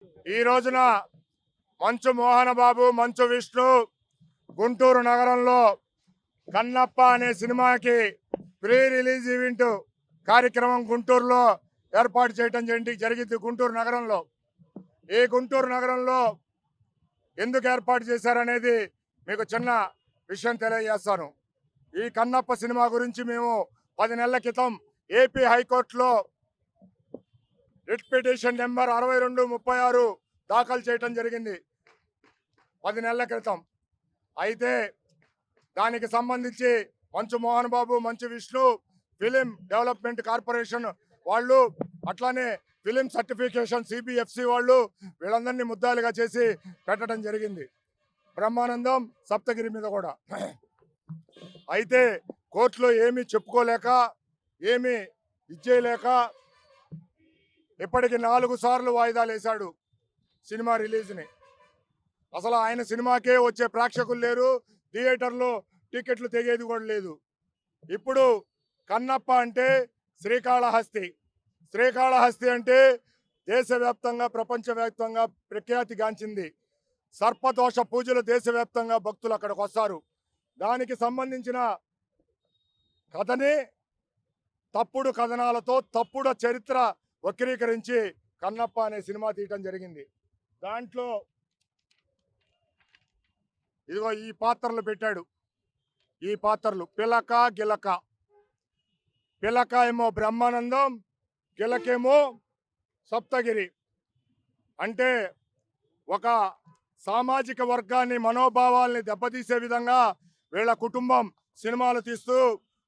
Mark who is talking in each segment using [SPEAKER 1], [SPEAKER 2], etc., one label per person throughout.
[SPEAKER 1] ఈ రోజున మంచు మోహన్ బాబు, మంచు విష్ణు గుంటూరు నగరంలో కన్నప్ప అనే సినిమాకి ప్రీ రిలీజ్ ఈవెంట్ కార్యక్రమం గుంటూరులో ఏర్పాటు చేయడం జరిగింది. గుంటూరు నగరంలో ఈ గుంటూరు నగరంలో ఎందుకు ఏర్పాటు చేశారనేది మీకు చిన్న విషయం తెలియజేస్తాను. ఈ కన్నప్ప సినిమా గురించి మేము 10 నెలల క్రితం ఏపీ హైకోర్టులో రిట్ పిటిషన్ నెంబర్ 6236 దాఖలు చేయడం జరిగింది 10 నెలల క్రితం. అయితే దానికి సంబంధించి మంచు Mohan Babu, Manchu Vishnu, film development corporation వాళ్ళు, అట్లానే ఫిలిం సర్టిఫికేషన్ సిబిఎఫ్సి వాళ్ళు వీళ్ళందరినీ ముద్దాలుగా చేసి పెట్టడం జరిగింది. బ్రహ్మానందం, సప్తగిరి మీద కూడా. అయితే కోర్టులో ఏమీ చెప్పుకోలేక, ఏమీ ఇచ్చేయలేక ఇప్పటికి 4 సార్లు వాయిదాలు వేశాడు సినిమా రిలీజ్ని. అసలు ఆయన సినిమాకే వచ్చే ప్రేక్షకులు లేరు, థియేటర్లో టికెట్లు తెగేది కూడా లేదు. ఇప్పుడు కన్నప్ప అంటే శ్రీకాళహస్తి. శ్రీకాళహస్తి అంటే దేశవ్యాప్తంగా, ప్రపంచవ్యాప్తంగా ప్రఖ్యాతిగాంచింది. సర్పదోష పూజలు దేశవ్యాప్తంగా భక్తులు అక్కడికి వస్తారు. దానికి సంబంధించిన కథని తప్పుడు కథనాలతో, తప్పుడు చరిత్ర వక్రీకరించి కన్నప్ప అనే సినిమా తీయటం జరిగింది. దాంట్లో ఇదిగో ఈ పాత్రలు పెట్టాడు. ఈ పాత్రలు పిలక, గిలక. పిలక ఏమో బ్రహ్మానందం, గిలకేమో సప్తగిరి. అంటే ఒక సామాజిక వర్గాన్ని, మనోభావాల్ని దెబ్బతీసే విధంగా వీళ్ళ కుటుంబం సినిమాలు తీస్తూ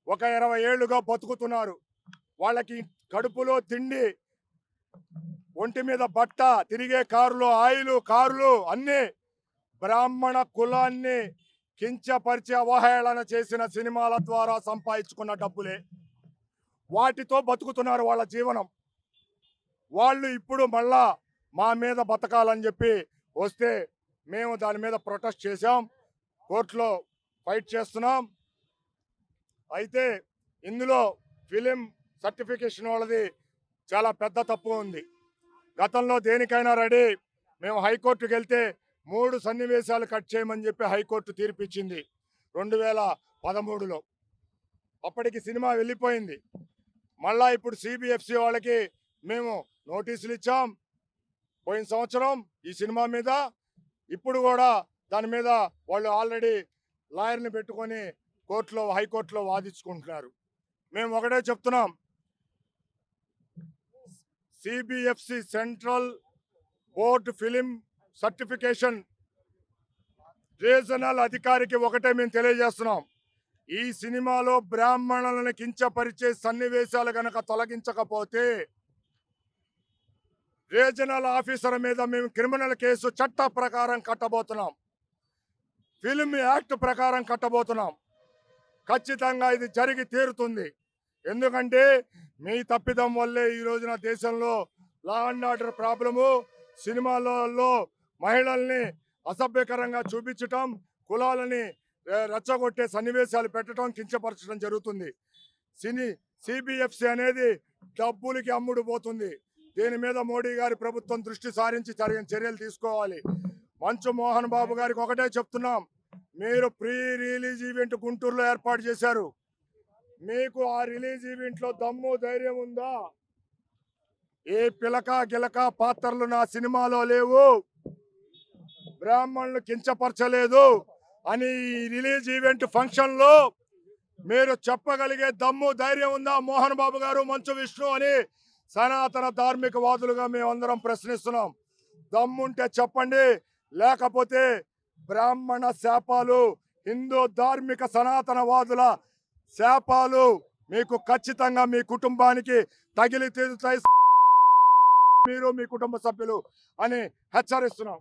[SPEAKER 1] ఒక 20 ఏళ్లుగా బతుకుతున్నారు. వాళ్ళకి కడుపులో తిండి, ఒంటి మీద బట్ట, తిరిగే కారులో ఆయిలు, కారులు అన్నీ బ్రాహ్మణ కులాన్ని కించపరిచి అవహేళన చేసిన సినిమాల ద్వారా సంపాదించుకున్న డబ్బులే. వాటితో బతుకుతున్నారు వాళ్ళ జీవనం. వాళ్ళు ఇప్పుడు మళ్ళా మా మీద బతకాలని చెప్పి వస్తే మేము దాని మీద ప్రొటెస్ట్ చేశాం, కోర్టులో ఫైట్ చేస్తున్నాం. అయితే ఇందులో ఫిలిం సర్టిఫికేషన్ వాళ్ళది చాలా పెద్ద తప్పు ఉంది. గతంలో దేనికైనా రెడీ. మేము హైకోర్టుకు వెళ్తే 3 సన్నివేశాలు కట్ చేయమని చెప్పి హైకోర్టు తీర్పిచ్చింది 2013లో. అప్పటికి సినిమా వెళ్ళిపోయింది. మళ్ళా ఇప్పుడు సిబిఎఫ్సి వాళ్ళకి మేము నోటీసులు ఇచ్చాం పోయిన సంవత్సరం ఈ సినిమా మీద. ఇప్పుడు కూడా దాని మీద వాళ్ళు ఆల్రెడీ లాయర్ని పెట్టుకొని కోర్టులో, హైకోర్టులో వాదించుకుంటున్నారు. మేము ఒకటే చెప్తున్నాం, CBFC central board film certification regional అధికారికి ఒకటే మేము తెలియజేస్తున్నాం, ఈ సినిమాలో బ్రాహ్మణులను కించపరిచే సన్నివేశాలు గనక తొలగించకపోతే రీజనల్ ఆఫీసర్ మీద మేము క్రిమినల్ కేసు చట్ట ప్రకారం కట్టబోతున్నాం, ఫిల్మ్ యాక్ట్ ప్రకారం కట్టబోతున్నాం. ఖచ్చితంగా ఇది జరిగి తీరుతుంది. ఎందుకంటే మీ తప్పిదం వల్లే ఈ రోజున దేశంలో లా అండ్ ఆర్డర్ ప్రాబ్లము, సినిమాలలో మహిళల్ని అసభ్యకరంగా చూపించటం, కులాలని రెచ్చగొట్టే సన్నివేశాలు పెట్టడం, కించపరచడం జరుగుతుంది. సిబిఎఫ్సి అనేది డబ్బులకి అమ్ముడు పోతుంది. దీని మీద మోడీ గారి ప్రభుత్వం దృష్టి సారించి చర్యలు తీసుకోవాలి. మంచు మోహన్ బాబు గారికి ఒకటే చెప్తున్నాం, మీరు ప్రీ రిలీజ్ ఈవెంట్ గుంటూరులో ఏర్పాటు చేశారు. మీకు ఆ రిలీజ్ ఈవెంట్లో దమ్ము, ధైర్యం ఉందా? ఏ పిలక గిలక పాత్రలు నా సినిమాలో లేవు, బ్రాహ్మణులు కించపరచలేదు అని ఈ రిలీజ్ ఈవెంట్ ఫంక్షన్లో మీరు చెప్పగలిగే దమ్ము, ధైర్యం ఉందా మోహన్ బాబు గారు, మంచు విష్ణు అని సనాతన ధార్మిక వాదులుగా మేమందరం ప్రశ్నిస్తున్నాం. దమ్ముంటే చెప్పండి, లేకపోతే బ్రాహ్మణ శాపాలు, హిందూ ధార్మిక సనాతన వాదుల శాపాలు మీకు ఖచ్చితంగా మీ కుటుంబానికి తగిలి తీరుతాయి, మీరు మీ కుటుంబ సభ్యులు అని హెచ్చరిస్తున్నాం.